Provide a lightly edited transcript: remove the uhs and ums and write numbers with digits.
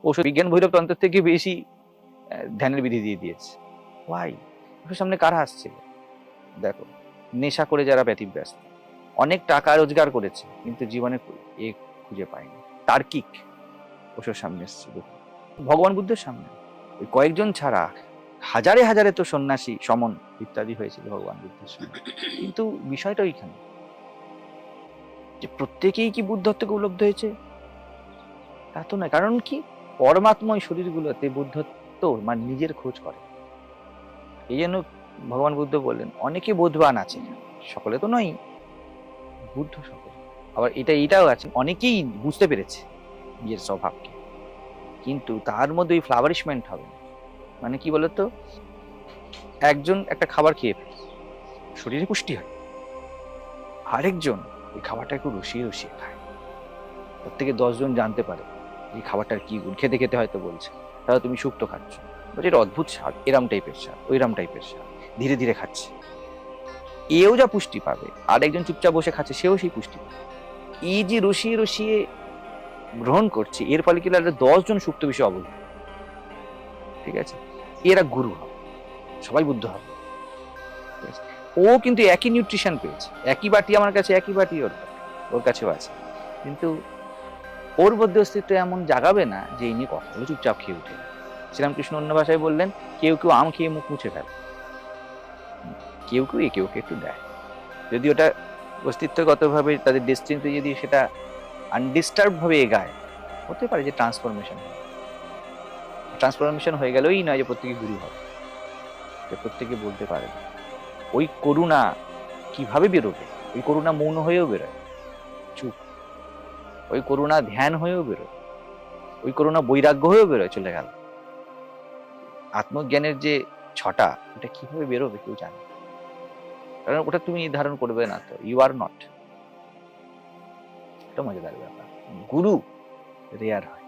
ওষুধ বিজ্ঞান ভৈরব তন্ত্রের থেকে বেশি ধ্যানের বিধি দিয়ে দিয়েছে। ওয়াই? ওর সামনে কারা আসছিল? দেখো, নেশা করে যারা ব্যতিব্যস্ত, অনেক টাকা রোজগার করেছে কিন্তু জীবনে এ খুঁজে পায়নি। তার্কিক ওসব সামনে এসেছিল, ভগবান বুদ্ধের সামনে ওই কয়েকজন ছাড়া হাজারে হাজারে তো সন্ন্যাসী সমন ইত্যাদি হয়েছিল ভগবান বুদ্ধের সামনে। কিন্তু বিষয়টা ওইখানে যে প্রত্যেকেই কি বুদ্ধত্বকে উপলব্ধ হয়েছে তা তো নয়। কারণ কি, পরমাত্মা ওই শরীরগুলোতে বুদ্ধত্ব মানে নিজের খোঁজ করে। এই জন্য ভগবান বুদ্ধ বললেন অনেকে বোধবান আছে, সকলে তো নয়, বুদ্ধ সকলে। আবার এটাও আছে, অনেকেই বুঝতে পেরেছে নিজের স্বভাবকে, কিন্তু তার মধ্যে ওই ফ্লাভারিশমেন্ট হবে না। মানে কি বলতো, একজন একটা খাবার খেয়ে ফেলে শরীরে পুষ্টি হয়, আরেকজন ওই খাবারটা একটু রসিয়ে রসিয়ে খায়, প্রত্যেকে 10 জন জানতে পারে এই খাবারটার কি গুণ। খেতে খেতে হয়তো বলছে, তাহলে তুমি শুক্তো খাচ্ছ, বলছে এটা অদ্ভুত স্বাদ, এরাম টাইপের স্বাদ, ওইরাম টাইপের স্বাদ, ধীরে ধীরে খাচ্ছে, এও যা পুষ্টি পাবে, আর একজন চুপচাপ বসে খাচ্ছে, সেও সেই পুষ্টি পাবে। এই যে রসিয়ে রসিয়ে গ্রহণ করছে, এর ফলে কি 10 জন সুপ্ত বিষয় অবহিত, ঠিক আছে, এরা গুরু হবে, সবাই বুদ্ধ হবে। ও কিন্তু একই নিউট্রিশন পেয়েছে, একই বাটি আমার কাছে, একই বাটি ওর কাছেও আছে, কিন্তু ওর মধ্যে অস্তিত্ব এমন জাগাবে না যে এই নিয়ে কথা বলে চুপচাপ খেয়ে উঠে। শ্রীরামকৃষ্ণ অন্য ভাষায় বললেন, কেউ কেউ আম খেয়ে মুখ মুছে ফেলে, কেউ কেউ একে ওকে একটু দেয়, যদি ওটা অস্তিত্বগত ভাবে তাদের ডেস্টিনিতে যদি সেটা আনডিস্টার্ব ভাবে এগায়, হতে পারে যে ট্রান্সফরমেশন হয়ে গেল। ওই নয় যে প্রত্যেকে গুরু হবে, যে প্রত্যেকে বলতে পারে ওই করুণা কিভাবে বেরোবে। ওই করুণা মৌন হয়েও বেরোয়, চুপ। ওই করুণা ধ্যান হয়েও বেরোয়, ওই করুণা বৈরাগ্য হয়েও বেরোয়, চলে গেল। আত্মজ্ঞানের যে ছটা, ওটা কিভাবে বেরোবে কেউ জানে, কারণ ওটা তুমি নির্ধারণ করবে না, তো ইউ আর নট। এটা মজাদার ব্যাপার। গুরু রেয়ার হয়।